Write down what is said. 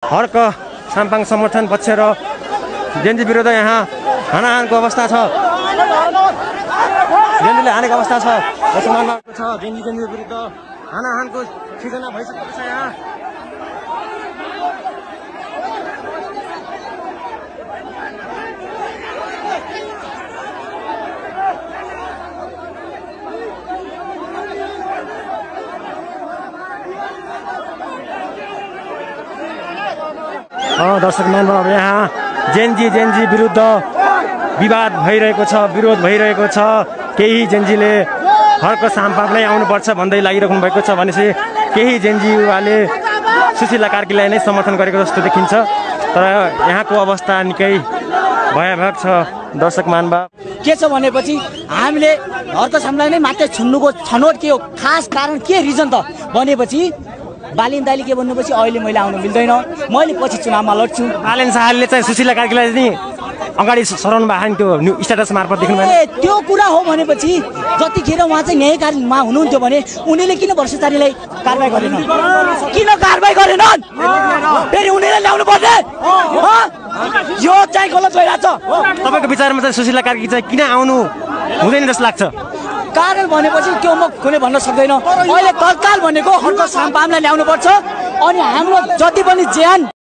हर्क साम्पाङ समर्थन पक्ष र जेनजी विरुद्ध यहाँ हानाहानको अवस्था छ। जेनजीले हानेको अवस्था छ। जेनजी विरुद्ध हानाहानको सिर्जना भइसकेको छ यहाँ। दर्शक महानुभाव यहाँ जेनजी विरुद्ध विवाद भइरहेको छ, विरोध भइरहेको छ। केही जेनजीले हर्क साम्पाङलाई आउनुपर्छ भन्दै लागिराख्नु भएको छ भनेपछि केही जेनजी युवाले सुशीला कार्कीलाई नै समर्थन गरेको जस्तो देखिन्छ। तर यहाँको अवस्था निकै भयावह छ। दर्शक महानुभाव के छ भनेपछि हामीले हर्क साम्पाङलाई नै मात्रै छुन्नुको छनौट के हो, खास कारण के रिजन त भनेपछि बालेन दाइले के भन्नुपर्छ, अहिले मैले आउनु मिल्दैन, मैले पछि चुनावमा लड्छु। बालेन शाहले चाहिँ सुशीला कार्कीलाई नि अगाडि सराउनु भएको त्यो स्ट्याटस मार्फत देख्नु भयो। त्यो कुरा हो भनेपछि जतिखेर उहाँ चाहिँ न्यायकालीमा हुनुहुन्थ्यो भने उनीले किन भ्रष्टाचारीलाई कारबाही गरेनन्, किन कारबाही गरेनन्, फेरि उनीहरूले ल्याउनु पर्ने यो चाहिँ गलत भइरहेछ। तपाईँको विचारमा चाहिँ सुशीला कार्की चाहिँ किन आउनु हुँदैन जस्तो लाग्छ? कारण भनेपछि त्यो म कुनै भन्न सक्दैन। अहिले तत्काल भनेको हर्क साम्पाङलाई ल्याउनु पर्छ अनि हाम्रो जति पनि ज्यान